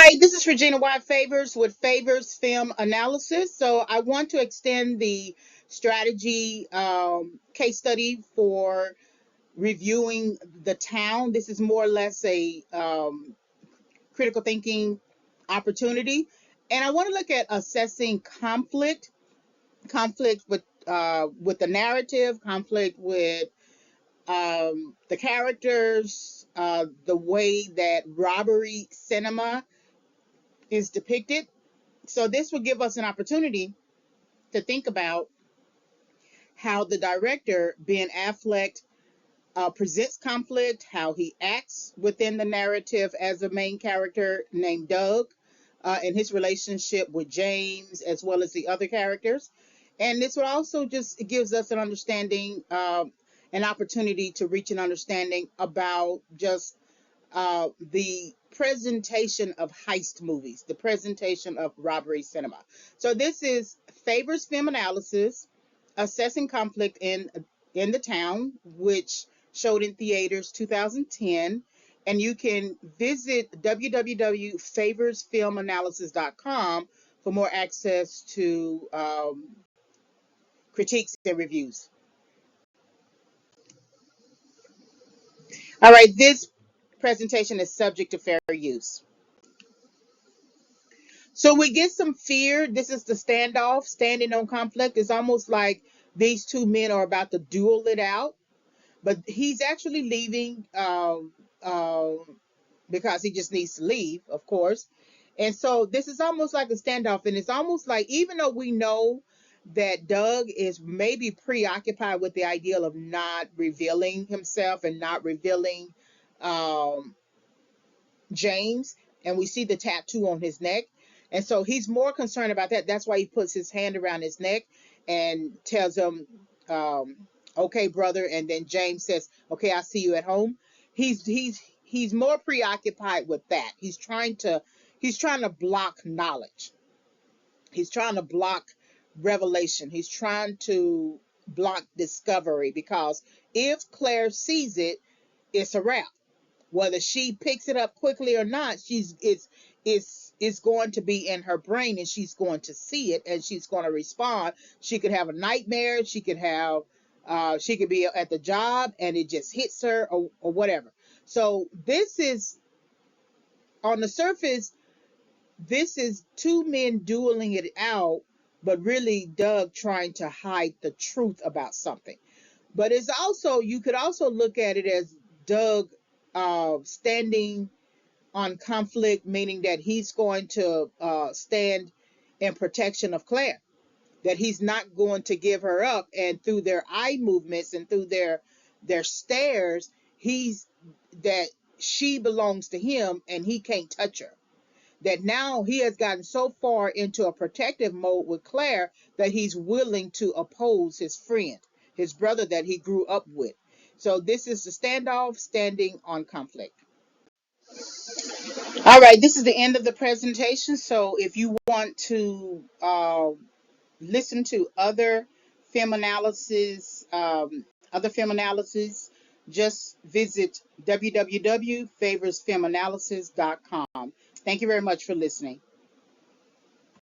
Hi, this is Regina White Favors with Favors Film Analysis. So I want to extend the strategy case study for reviewing the town. This is more or less a critical thinking opportunity. And I want to look at assessing conflict with the narrative, conflict with the characters, the way that robbery cinema is depicted. So this will give us an opportunity to think about how the director, Ben Affleck, presents conflict, how he acts within the narrative as a main character named Doug, and his relationship with James, as well as the other characters. And this will also just gives us an understanding, an opportunity to reach an understanding about just the presentation of heist movies, the presentation of robbery cinema. So this is Favors Film Analysis, assessing conflict in the town, which showed in theaters 2010. And you can visit www.favorsfilmanalysis.com for more access to critiques and reviews. All right, this presentation is subject to fair use. So we get some fear. This is the standoff, standing on conflict. It's almost like these two men are about to duel it out, but he's actually leaving because he just needs to leave, of course. And so this is almost like a standoff, and it's almost like even though we know that Doug is maybe preoccupied with the ideal of not revealing himself and not revealing um, James, and we see the tattoo on his neck. And so he's more concerned about that. That's why he puts his hand around his neck and tells him, okay, brother. And then James says, okay, I'll see you at home. He's more preoccupied with that. He's trying to block knowledge. He's trying to block revelation. He's trying to block discovery, because if Claire sees it, it's a wrap. Whether she picks it up quickly or not, it's going to be in her brain, and she's going to see it, and she's going to respond. She could have a nightmare. She could be at the job and it just hits her, or whatever. So this is, on the surface, this is two men dueling it out, but really Doug trying to hide the truth about something. But it's also, you could also look at it as Doug standing on conflict, meaning that he's going to stand in protection of Claire, that he's not going to give her up. And through their eye movements and through their stares, he's that she belongs to him and he can't touch her. That now he has gotten so far into a protective mode with Claire that he's willing to oppose his friend, his brother that he grew up with. So this is the standoff, standing on conflict. All right, this is the end of the presentation. So if you want to listen to other film analysis, just visit www.favorsfilmanalysis.com. Thank you very much for listening.